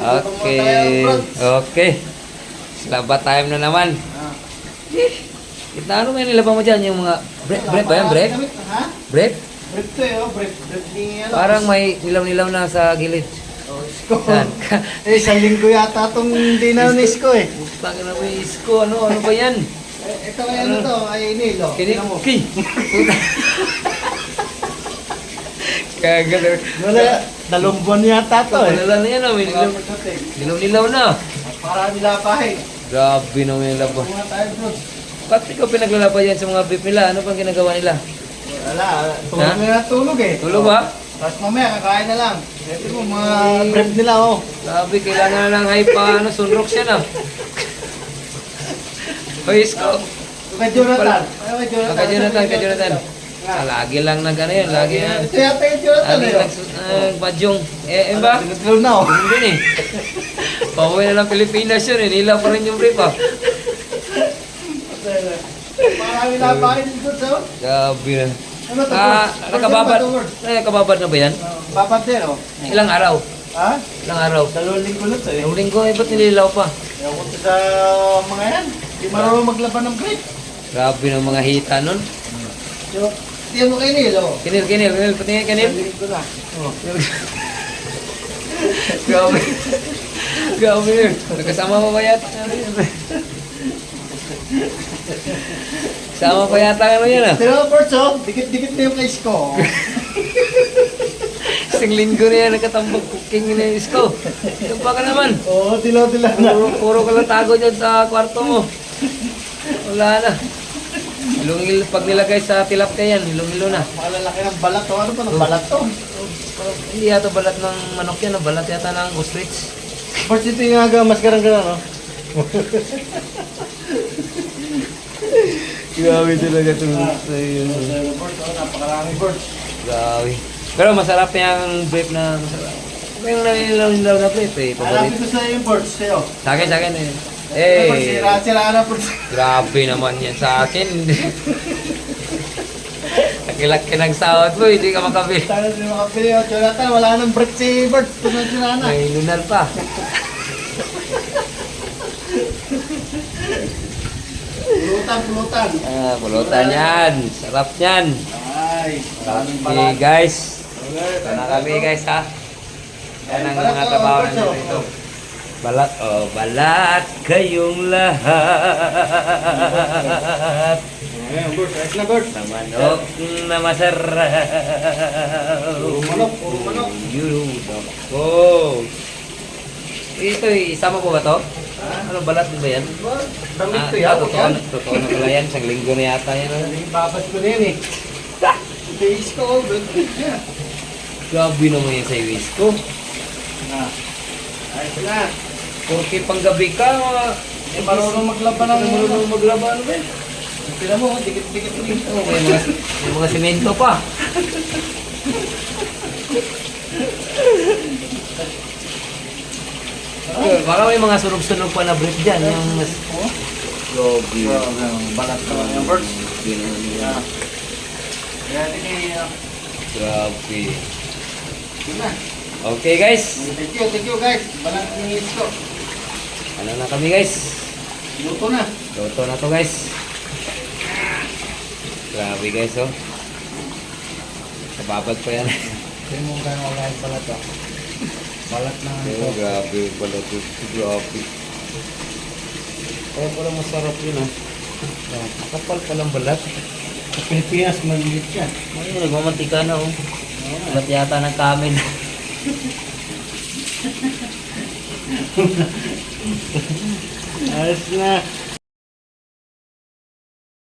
Okay. Okay. Slaba time na naman. Kita ano may nilabang mo dyan? Yung mga break ba yan? Break? Ha? Break? Brief to eh, oh. Brief ni ano. Parang may nilaw-nilaw na sa gilid. Oh, isko. Saan? Isang linggo yata itong hindi na ni isko eh. Putang na may isko. Ano ba yan? Ito ay ano to, ay Nilo. Kini mo. Okay. Kagano. Wala, dalawang buwan yata to eh. Wala na yan. May nilaw-nilaw na. Para nilapahin. Grabe naman yung laba. Mga tayo bro. Ba't ikaw pinaglalaba yan sa mga beef nila? Ano pang ginagawa nila? Wala, tulog na tulog eh. Tulog ba? Tapos mamaya kakain na lang. Ito mo, mga brief nila oh. Grabe, kailangan na lang ay pa, sunrox yan ah. Hoy, isko. Kay Jonathan. Kay Jonathan. Lagi lang na gano'n yan, lagi yan. Ito yata yung Jonathan Lagi eh. lang badyong. Ba? Pinatulog na oh. Hindi eh. Pauwi na lang Pilipinas yun eh. Nila pa rin yung brief ah. Marami napakin dito sa. Grabe na. Ano to? Nakababad na ba yan? Babad din oh. Ilang araw? Ha? Ilang araw? 2 linggo na to eh. Ang linggo eh, ba't nililaw pa? Ewan ko sa mga yan. Hindi marunong maglaban ng grip. Grabe ng mga hita nun. So, hindi mo kayo nilo. Kinil, pati nga kinil. Linggo na. Oh. Grabe. Grabe yun. Nagkasama pa ba yata? Sama pa yata ano yan ah. Pero Ports oh, dikit-dikit na yung kay Isko. Isang linggo na yan nakatambag cooking na yung isko. Ito pa ka naman. Oo, dilaw-dilaw na. Puro ka lang tago dyan sa kwarto mo. Wala na. Ilong-ilo, pag nilagay sa tilapia yan, ilong-ilo na. Makalalaki ng balat to. Ano pa ng balat to? Hindi yata balat ng manok yan, balat yata ng ostrich. Ports, ito yung aga, maskarang ka na, no? Grabe talaga ito. Ports, oh, napakaraming Ports. Grabe. Pero masarap yung beef na masarap. Yung nanilaw na beef eh, Alam paborito. ko sa yung Ports, sa'yo. Sa akin eh. Ports, Eh, sira na Ports. grabe naman yan sa akin. Nakilaki ng sahod mo, hindi ka makabili. Sana din makapili. Oh, Jonathan, wala nang break si Ports. Tunod sila na. May lunar pa. Pulutan. Pulutan yan. Sarap yan. Ay, maraming Okay balat. guys. Ito na kami guys ha. Yan ang mga trabaho na dito. Balat, balat kayong lahat. Ayan, Ports, ayos na Ports. Sa manok na masarap. Puro manok. Yudok ko. Ito, isama po ba to? Ano, balat din ba yan? Tamit to yan. Totoo na pala yan. Isang linggo na yata yan. Babas ko na yan eh. Base ko, Grabe naman yan sa iwis ko. ayos na. Porque panggabi ka, Marunong maglaban ng marunong maglaba, ano ba yan? Tira mo, dikit-dikit mo dito. May mga semento pa. Baka may mga sunog-sunog pa na brief dyan. Yung mas... Grabe. Balat ka lang yung birds. Grabe. Kaya din Grabe. na. Okay guys. Thank you guys. Balat ni Isko. Ano na kami guys? Luto na. Luto na to guys. Grabe guys oh. Sababad pa yan. Kaya mo kaya magalit pala to. Balat na Oh, grabe pala to. Grabe. Kaya pala masarap yun ah. Kapal palang balat. Sa Pilipinas, maliit siya. Ay, nagmamantika na oh. Balat yata ng kamin. Ayos na.